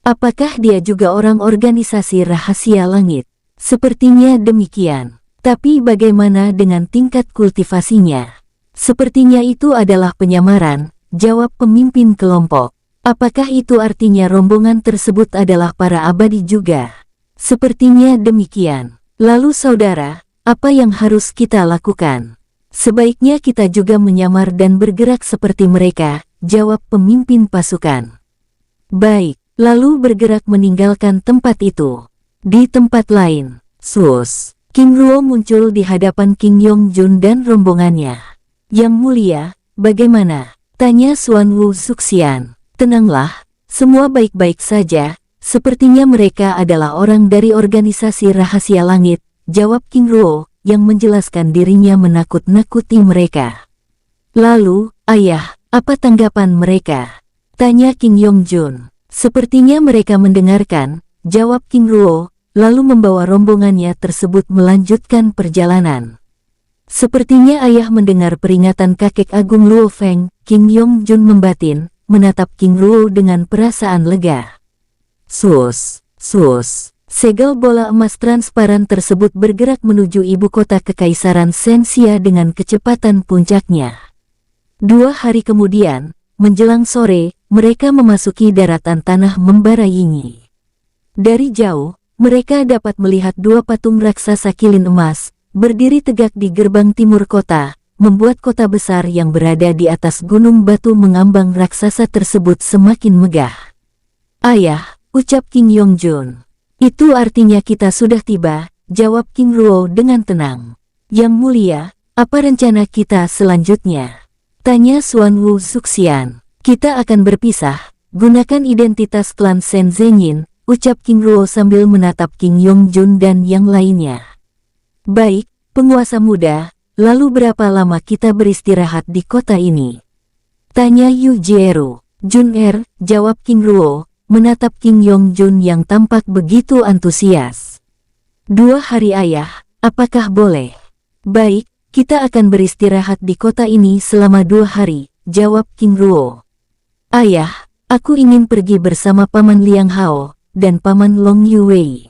Apakah dia juga orang organisasi rahasia langit? Sepertinya demikian. Tapi bagaimana dengan tingkat kultivasinya? Sepertinya itu adalah penyamaran, jawab pemimpin kelompok. Apakah itu artinya rombongan tersebut adalah para abadi juga? Sepertinya demikian. Lalu saudara, apa yang harus kita lakukan? Sebaiknya kita juga menyamar dan bergerak seperti mereka, jawab pemimpin pasukan. Baik, lalu bergerak meninggalkan tempat itu. Di tempat lain, King Ruo muncul di hadapan King Yongjun dan rombongannya. "Yang mulia, bagaimana?" tanya Xuan Wu Zuxian. "Tenanglah, semua baik-baik saja, sepertinya mereka adalah orang dari organisasi rahasia langit," jawab King Ruo, yang menjelaskan dirinya menakut-nakuti mereka. "Lalu, ayah, apa tanggapan mereka?" tanya King Yongjun. "Sepertinya mereka mendengarkan," jawab King Ruo, lalu membawa rombongannya tersebut melanjutkan perjalanan. "Sepertinya ayah mendengar peringatan kakek agung Luo Feng," King Yongjun membatin, menatap King Ruo dengan perasaan lega. Sus. Segel bola emas transparan tersebut bergerak menuju ibu kota Kekaisaran Sensia dengan kecepatan puncaknya. 2 hari kemudian, menjelang sore, mereka memasuki daratan tanah membara Yingyi. Dari jauh, mereka dapat melihat 2 patung raksasa kilin emas, berdiri tegak di gerbang timur kota, membuat kota besar yang berada di atas gunung batu mengambang raksasa tersebut semakin megah. "Ayah," ucap King Yongjun. "Itu artinya kita sudah tiba," jawab King Ruo dengan tenang. "Yang mulia, apa rencana kita selanjutnya?" tanya Xuan Wu Zuxian. "Kita akan berpisah, gunakan identitas klan Shen Zhenyin," ucap King Ruo sambil menatap King Yongjun dan yang lainnya. "Baik, penguasa muda, lalu berapa lama kita beristirahat di kota ini?" tanya Yu Jieru. "Jun jawab King Ruo, menatap King Yongjun yang tampak begitu antusias. 2 hari ayah, apakah boleh?" "Baik, kita akan beristirahat di kota ini selama 2 hari, jawab King Ruo. Ayah, aku ingin pergi bersama Paman Liang Hao dan Paman Long Yuwei.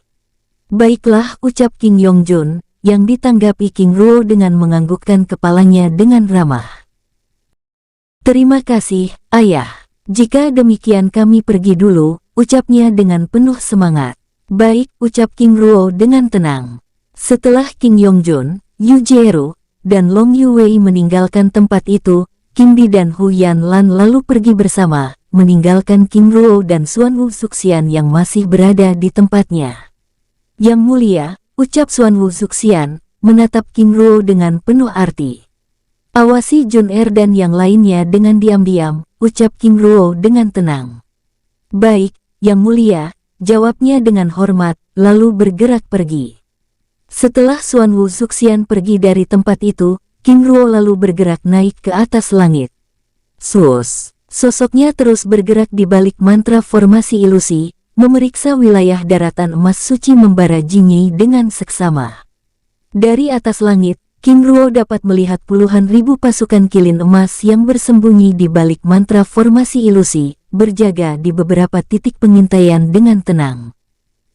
Baiklah, ucap King Yongjun, yang ditanggapi King Ruo dengan menganggukkan kepalanya dengan ramah. Terima kasih, Ayah. Jika demikian kami pergi dulu, ucapnya dengan penuh semangat. Baik, ucap King Ruo dengan tenang. Setelah King Yongjun, Yu Jieru, dan Long Yuwei meninggalkan tempat itu, King Di dan Hu Yanlan lalu pergi bersama, meninggalkan King Ruo dan Xuan Wu Zuxian yang masih berada di tempatnya. Yang mulia, ucap Xuan Wu Zuxian, menatap King Ruo dengan penuh arti. Awasi Jun Er dan yang lainnya dengan diam-diam, ucap King Ruo dengan tenang. Baik, Yang mulia, jawabnya dengan hormat, lalu bergerak pergi. Setelah Xuan Wu Zuxian pergi dari tempat itu, King Ruo lalu bergerak naik ke atas langit. Sus, sosoknya terus bergerak di balik mantra formasi ilusi, memeriksa wilayah daratan emas suci membara Jinyi dengan seksama. Dari atas langit, King Ruo dapat melihat puluhan ribu pasukan kilin emas yang bersembunyi di balik mantra formasi ilusi, berjaga di beberapa titik pengintaian dengan tenang.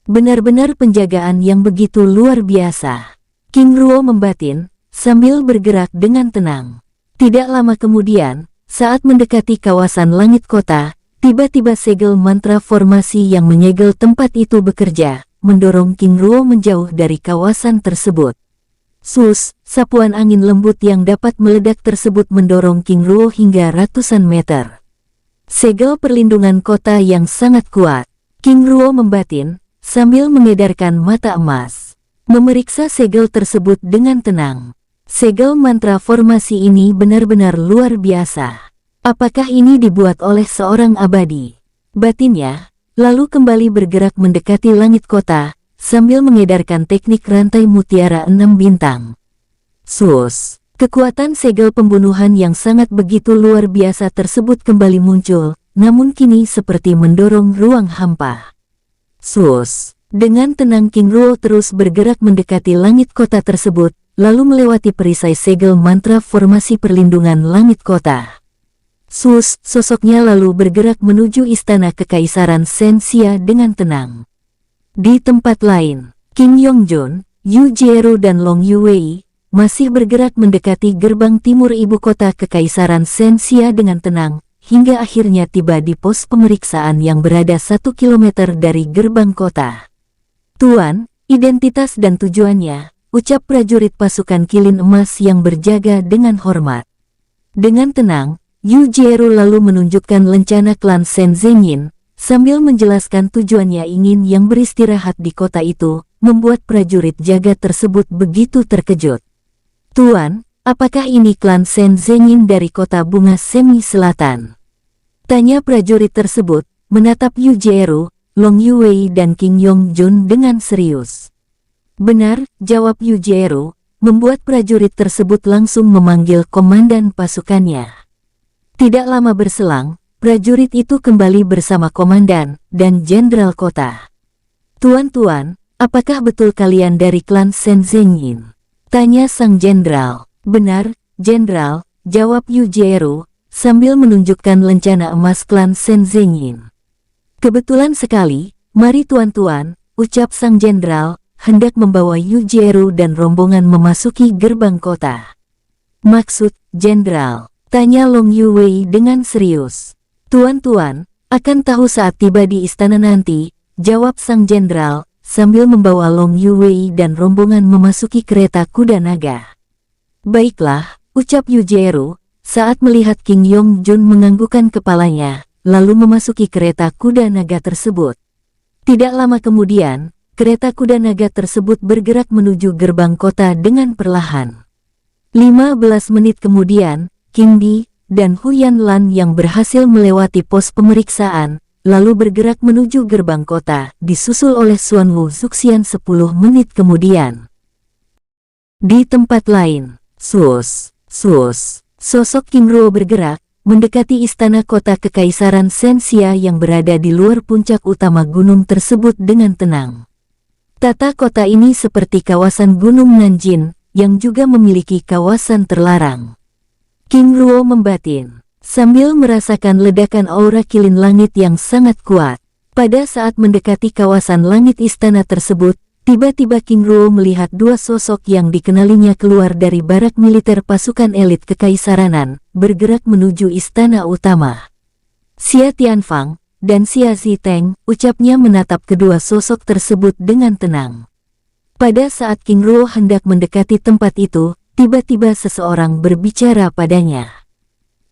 Benar-benar penjagaan yang begitu luar biasa. King Ruo membatin, sambil bergerak dengan tenang. Tidak lama kemudian, saat mendekati kawasan langit kota, tiba-tiba segel mantra formasi yang menyegel tempat itu bekerja, mendorong King Ruo menjauh dari kawasan tersebut. Sus, sapuan angin lembut yang dapat meledak tersebut mendorong King Ruo hingga ratusan meter. Segel perlindungan kota yang sangat kuat. King Ruo membatin, sambil mengedarkan mata emas. Memeriksa segel tersebut dengan tenang. Segel mantra formasi ini benar-benar luar biasa. Apakah ini dibuat oleh seorang abadi? Batinnya, lalu kembali bergerak mendekati langit kota, sambil mengedarkan teknik rantai mutiara 6 bintang. Sus, kekuatan segel pembunuhan yang sangat begitu luar biasa tersebut kembali muncul, namun kini seperti mendorong ruang hampa. Sus, dengan tenang King Ruo terus bergerak mendekati langit kota tersebut, lalu melewati perisai segel mantra formasi perlindungan langit kota. Sus, sosoknya lalu bergerak menuju istana kekaisaran Senxia dengan tenang. Di tempat lain, King Yongjun, Yu Jieru dan Long Yuwei masih bergerak mendekati gerbang timur ibu kota kekaisaran Senxia dengan tenang, hingga akhirnya tiba di pos pemeriksaan yang berada 1 kilometer dari gerbang kota. Tuan, identitas dan tujuannya, ucap prajurit pasukan kilin emas yang berjaga dengan hormat. Dengan tenang, Yu Jieru lalu menunjukkan lencana klan Shen Zhenyin, sambil menjelaskan tujuannya ingin yang beristirahat di kota itu, membuat prajurit jaga tersebut begitu terkejut. Tuan, apakah ini klan Shen Zhenyin dari kota bunga Semi Selatan? Tanya prajurit tersebut, menatap Yu Jieru, Long Yuwei dan King Yongjun dengan serius. Benar, jawab Yu Jieru, membuat prajurit tersebut langsung memanggil komandan pasukannya. Tidak lama berselang, prajurit itu kembali bersama komandan dan jenderal kota. Tuan-tuan, apakah betul kalian dari klan Shen Zhenyin? Tanya sang jenderal. Benar, jenderal, jawab Yu Jieru, sambil menunjukkan lencana emas klan Shen Zhenyin. Kebetulan sekali, mari tuan-tuan, ucap sang jenderal, hendak membawa Yu Jieru dan rombongan memasuki gerbang kota. Maksud, jenderal? Tanya Long Yuwei dengan serius. Tuan-tuan, akan tahu saat tiba di istana nanti, jawab sang jenderal, sambil membawa Long Yuwei dan rombongan memasuki kereta kuda naga. Baiklah, ucap Yu Jieru, saat melihat King Yongjun menganggukkan kepalanya, lalu memasuki kereta kuda naga tersebut. Tidak lama kemudian, kereta kuda naga tersebut bergerak menuju gerbang kota dengan perlahan. 15 menit kemudian, King Di dan Hu Yanlan yang berhasil melewati pos pemeriksaan, lalu bergerak menuju gerbang kota, disusul oleh Xuan Wu Zuxian 10 menit kemudian. Di tempat lain, sus, sosok King Ruo bergerak, mendekati istana kota kekaisaran Senxia yang berada di luar puncak utama gunung tersebut dengan tenang. Tata kota ini seperti kawasan Gunung Nanjin, yang juga memiliki kawasan terlarang. King Ruo membatin, sambil merasakan ledakan aura kilin langit yang sangat kuat. Pada saat mendekati kawasan langit istana tersebut, tiba-tiba King Ruo melihat dua sosok yang dikenalinya keluar dari barak militer pasukan elit Kekaisaranan, bergerak menuju istana utama. Xia Tianfang dan Xia Ziteng, ucapnya menatap kedua sosok tersebut dengan tenang. Pada saat King Ruo hendak mendekati tempat itu, tiba-tiba seseorang berbicara padanya.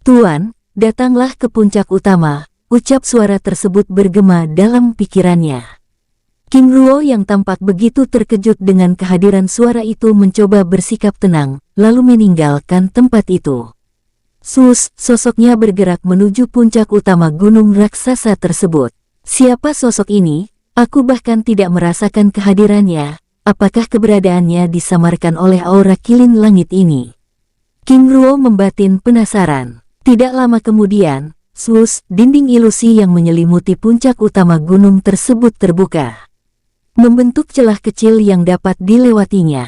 "Tuan, datanglah ke puncak utama," ucap suara tersebut bergema dalam pikirannya. King Ruo yang tampak begitu terkejut dengan kehadiran suara itu mencoba bersikap tenang, lalu meninggalkan tempat itu. Sosoknya bergerak menuju puncak utama gunung raksasa tersebut. Siapa sosok ini? Aku bahkan tidak merasakan kehadirannya. Apakah keberadaannya disamarkan oleh aura kilin langit ini? King Ruo membatin penasaran. Tidak lama kemudian, dinding ilusi yang menyelimuti puncak utama gunung tersebut terbuka, membentuk celah kecil yang dapat dilewatinya.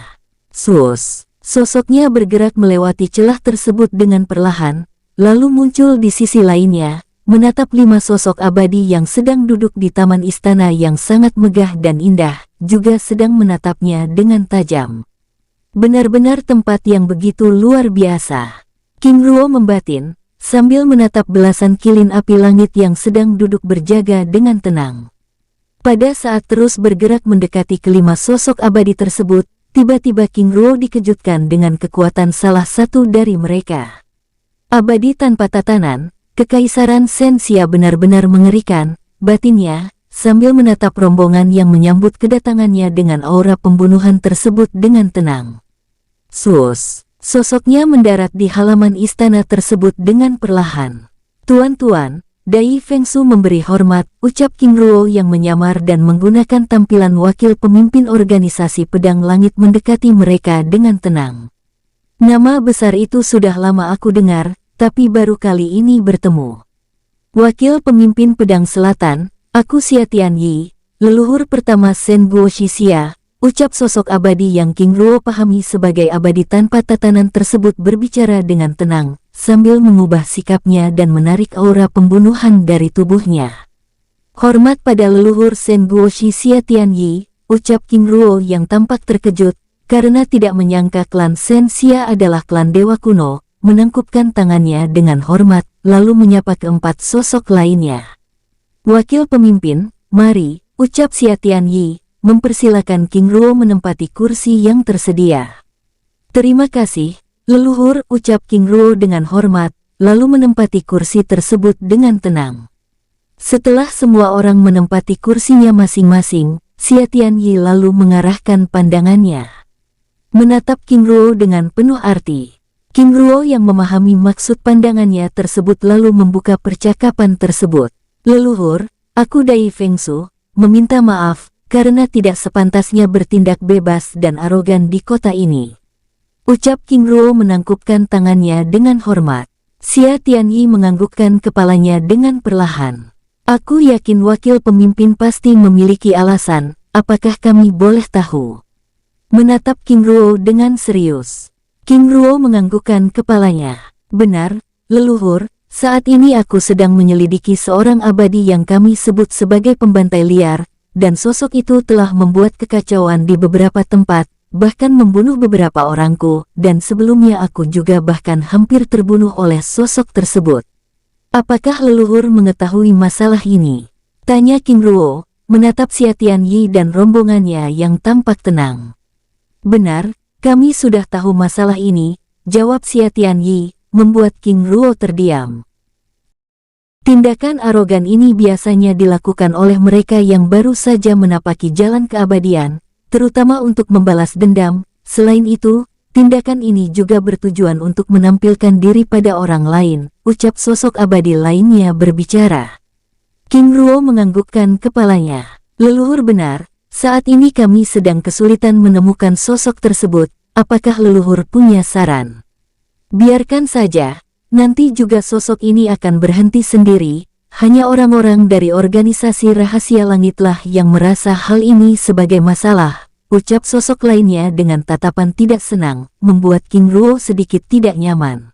Sosoknya bergerak melewati celah tersebut dengan perlahan, lalu muncul di sisi lainnya, menatap 5 sosok abadi yang sedang duduk di taman istana yang sangat megah dan indah, juga sedang menatapnya dengan tajam. Benar-benar tempat yang begitu luar biasa. King Ruo membatin, sambil menatap belasan kilin api langit yang sedang duduk berjaga dengan tenang. Pada saat terus bergerak mendekati kelima sosok abadi tersebut, tiba-tiba King Ruo dikejutkan dengan kekuatan salah satu dari mereka. Abadi tanpa tatanan, Kekaisaran Shen Xia benar-benar mengerikan, batinnya, sambil menatap rombongan yang menyambut kedatangannya dengan aura pembunuhan tersebut dengan tenang. Sosoknya mendarat di halaman istana tersebut dengan perlahan. "Tuan-tuan, Dai Fengsu memberi hormat," ucap King Ruo yang menyamar dan menggunakan tampilan wakil pemimpin organisasi pedang langit mendekati mereka dengan tenang. "Nama besar itu sudah lama aku dengar, tapi baru kali ini bertemu. Wakil pemimpin pedang selatan, aku Xia Tianyi, leluhur pertama Shen Guoshi Xia," ucap sosok abadi yang King Ruo pahami sebagai abadi tanpa tatanan tersebut berbicara dengan tenang, sambil mengubah sikapnya dan menarik aura pembunuhan dari tubuhnya. "Hormat pada leluhur Shen Guoshi Xia Tianyi," ucap King Ruo yang tampak terkejut, karena tidak menyangka klan Shen Xia adalah klan dewa kuno, menangkupkan tangannya dengan hormat, lalu menyapa keempat sosok lainnya. "Wakil pemimpin, mari," ucap Xia Tianyi, mempersilakan King Ruo menempati kursi yang tersedia. "Terima kasih, leluhur," ucap King Ruo dengan hormat, lalu menempati kursi tersebut dengan tenang. Setelah semua orang menempati kursinya masing-masing, Xia Tianyi lalu mengarahkan pandangannya, menatap King Ruo dengan penuh arti. King Ruo yang memahami maksud pandangannya tersebut lalu membuka percakapan tersebut. "Leluhur, aku Dai Fengsu, meminta maaf, karena tidak sepantasnya bertindak bebas dan arogan di kota ini," ucap King Ruo menangkupkan tangannya dengan hormat. Xia Tianyi menganggukkan kepalanya dengan perlahan. "Aku yakin wakil pemimpin pasti memiliki alasan, apakah kami boleh tahu?" Menatap King Ruo dengan serius. King Ruo menganggukkan kepalanya. "Benar, leluhur, saat ini aku sedang menyelidiki seorang abadi yang kami sebut sebagai pembantai liar, dan sosok itu telah membuat kekacauan di beberapa tempat, bahkan membunuh beberapa orangku, dan sebelumnya aku juga bahkan hampir terbunuh oleh sosok tersebut. Apakah leluhur mengetahui masalah ini?" tanya King Ruo, menatap Xia Tianyi dan rombongannya yang tampak tenang. "Benar, kami sudah tahu masalah ini," jawab Xia Tianyi, membuat King Ruo terdiam. Tindakan arogan ini biasanya dilakukan oleh mereka yang baru saja menapaki jalan keabadian, terutama untuk membalas dendam. Selain itu, tindakan ini juga bertujuan untuk menampilkan diri pada orang lain, ucap sosok abadi lainnya berbicara. King Ruo menganggukkan kepalanya. "Leluhur benar, saat ini kami sedang kesulitan menemukan sosok tersebut, apakah leluhur punya saran?" "Biarkan saja, nanti juga sosok ini akan berhenti sendiri, hanya orang-orang dari organisasi rahasia langitlah yang merasa hal ini sebagai masalah," ucap sosok lainnya dengan tatapan tidak senang, membuat King Ruo sedikit tidak nyaman.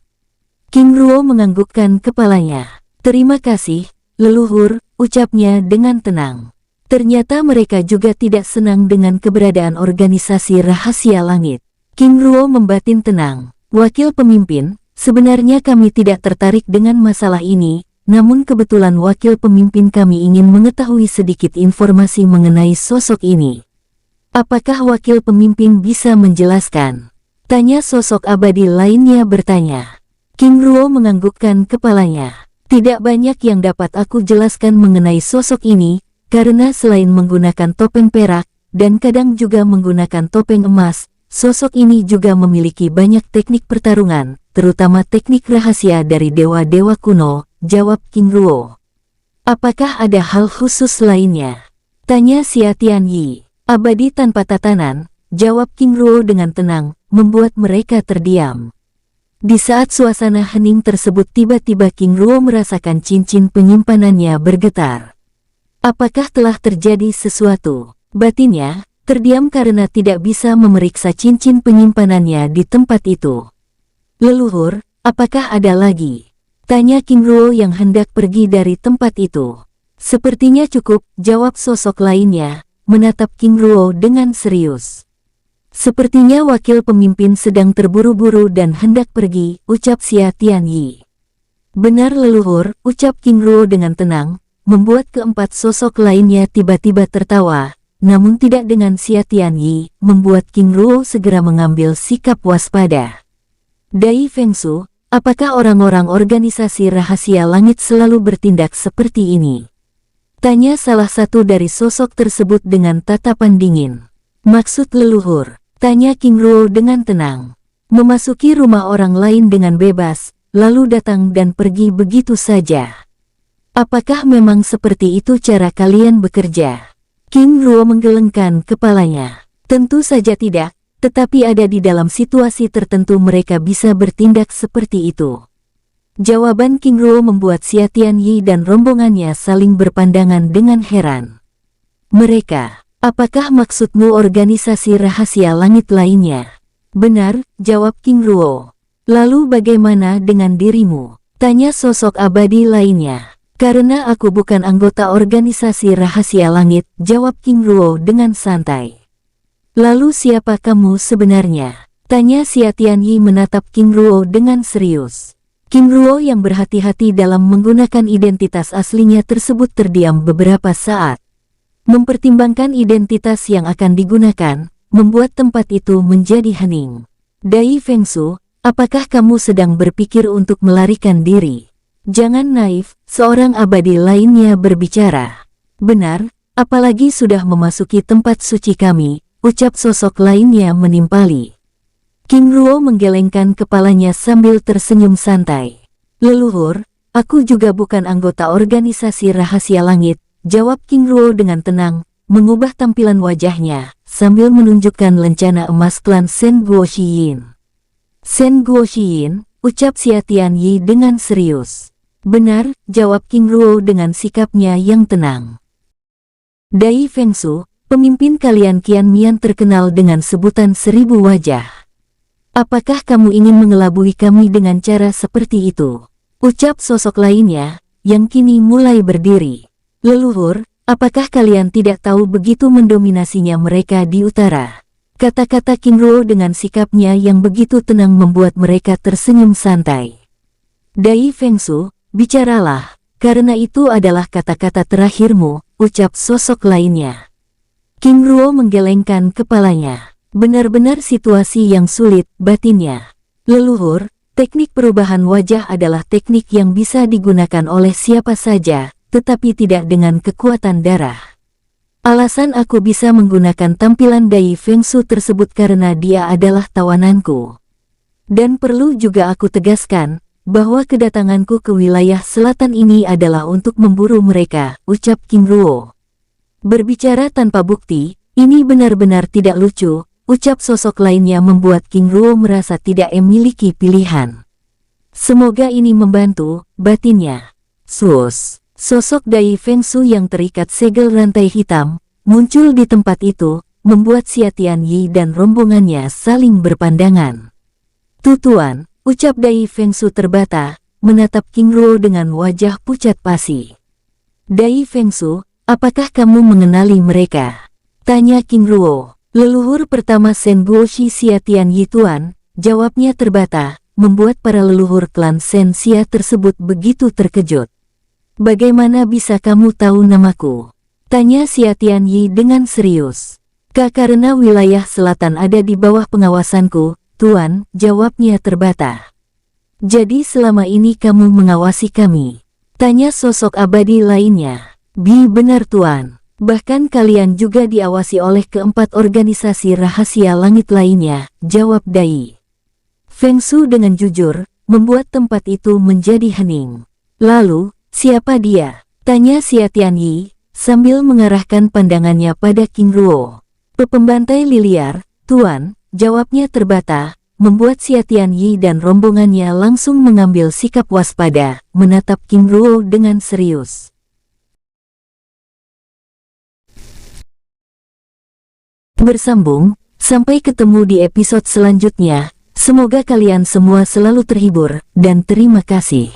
King Ruo menganggukkan kepalanya. Terima kasih, leluhur, ucapnya dengan tenang. Ternyata mereka juga tidak senang dengan keberadaan organisasi rahasia langit. King Ruo membatin tenang. Wakil pemimpin, sebenarnya kami tidak tertarik dengan masalah ini, namun kebetulan wakil pemimpin kami ingin mengetahui sedikit informasi mengenai sosok ini. Apakah wakil pemimpin bisa menjelaskan? Tanya sosok abadi lainnya bertanya. King Ruo menganggukkan kepalanya. Tidak banyak yang dapat aku jelaskan mengenai sosok ini, karena selain menggunakan topeng perak, dan kadang juga menggunakan topeng emas, sosok ini juga memiliki banyak teknik pertarungan, terutama teknik rahasia dari dewa-dewa kuno, jawab King Ruo. Apakah ada hal khusus lainnya? Tanya Xia Tianyi. Abadi tanpa tatanan, jawab King Ruo dengan tenang, membuat mereka terdiam. Di saat suasana hening tersebut tiba-tiba King Ruo merasakan cincin penyimpanannya bergetar. Apakah telah terjadi sesuatu? Batinnya terdiam karena tidak bisa memeriksa cincin penyimpanannya di tempat itu. Leluhur, apakah ada lagi? Tanya King Ruo yang hendak pergi dari tempat itu. Sepertinya cukup, jawab sosok lainnya, menatap King Ruo dengan serius. Sepertinya wakil pemimpin sedang terburu-buru dan hendak pergi, ucap Xia Tianyi. Benar leluhur, ucap King Ruo dengan tenang, membuat keempat sosok lainnya tiba-tiba tertawa, namun tidak dengan Xia Tianyi, membuat King Ruo segera mengambil sikap waspada. Dai Fengsu, apakah orang-orang organisasi rahasia langit selalu bertindak seperti ini? Tanya salah satu dari sosok tersebut dengan tatapan dingin. Maksud leluhur? Tanya King Ruo dengan tenang. Memasuki rumah orang lain dengan bebas, lalu datang dan pergi begitu saja. Apakah memang seperti itu cara kalian bekerja? King Ruo menggelengkan kepalanya. Tentu saja tidak, tetapi ada di dalam situasi tertentu mereka bisa bertindak seperti itu. Jawaban King Ruo membuat Xia Tianyi dan rombongannya saling berpandangan dengan heran. Mereka... Apakah maksudmu organisasi rahasia langit lainnya? Benar, jawab King Ruo. Lalu bagaimana dengan dirimu? Tanya sosok abadi lainnya. Karena aku bukan anggota organisasi rahasia langit, jawab King Ruo dengan santai. Lalu siapa kamu sebenarnya? Tanya Xia Tianyi menatap King Ruo dengan serius. King Ruo yang berhati-hati dalam menggunakan identitas aslinya tersebut terdiam beberapa saat. Mempertimbangkan identitas yang akan digunakan, membuat tempat itu menjadi hening. Dai Fengsu, apakah kamu sedang berpikir untuk melarikan diri? Jangan naif, seorang abadi lainnya berbicara. Benar, apalagi sudah memasuki tempat suci kami, ucap sosok lainnya menimpali. King Ruo menggelengkan kepalanya sambil tersenyum santai. Leluhur, aku juga bukan anggota organisasi rahasia langit, jawab King Ruo dengan tenang, mengubah tampilan wajahnya, sambil menunjukkan lencana emas klan Shen Guoxiyin. Shen Guoxiyin, ucap Xia Tianyi dengan serius. Benar, jawab King Ruo dengan sikapnya yang tenang. Dai Fengsu, pemimpin kalian Qian Mian terkenal dengan sebutan 1000 wajah. Apakah kamu ingin mengelabui kami dengan cara seperti itu? Ucap sosok lainnya, yang kini mulai berdiri. Leluhur, apakah kalian tidak tahu begitu mendominasinya mereka di utara? Kata-kata King Ruo dengan sikapnya yang begitu tenang membuat mereka tersenyum santai. Dai Fengsu, bicaralah, karena itu adalah kata-kata terakhirmu, ucap sosok lainnya. King Ruo menggelengkan kepalanya. Benar-benar situasi yang sulit, batinnya. Leluhur, teknik perubahan wajah adalah teknik yang bisa digunakan oleh siapa saja, tetapi tidak dengan kekuatan darah. Alasan aku bisa menggunakan tampilan Dai Fengsu tersebut karena dia adalah tawananku. Dan perlu juga aku tegaskan, bahwa kedatanganku ke wilayah selatan ini adalah untuk memburu mereka, ucap King Ruo. Berbicara tanpa bukti, ini benar-benar tidak lucu, ucap sosok lainnya membuat King Ruo merasa tidak memiliki pilihan. Semoga ini membantu, batinnya. Sus. Sosok Dai Fengsu yang terikat segel rantai hitam, muncul di tempat itu, membuat Xia Tianyi dan rombongannya saling berpandangan. Tutuan, Ucap Dai Fengsu terbata, menatap King Ruo dengan wajah pucat pasi. Dai Fengsu, apakah kamu mengenali mereka? Tanya King Ruo. Leluhur pertama Shen Guoshi Xia Tianyi Tuan, jawabnya terbata, membuat para leluhur klan Shen Xia tersebut begitu terkejut. Bagaimana bisa kamu tahu namaku? Tanya Xia Tianyi dengan serius. Karena wilayah selatan ada di bawah pengawasanku, Tuan, jawabnya terbata. Jadi selama ini kamu mengawasi kami? Tanya sosok abadi lainnya. Benar Tuan. Bahkan kalian juga diawasi oleh keempat organisasi rahasia langit lainnya, jawab Dai Fengsu dengan jujur, membuat tempat itu menjadi hening. Lalu, siapa dia? Tanya Xia Tianyi, sambil mengarahkan pandangannya pada King Ruo. Pembantai Liliar, Tuan, jawabnya terbata, membuat Xia Tianyi dan rombongannya langsung mengambil sikap waspada, menatap King Ruo dengan serius. Bersambung, sampai ketemu di episode selanjutnya. Semoga kalian semua selalu terhibur, dan terima kasih.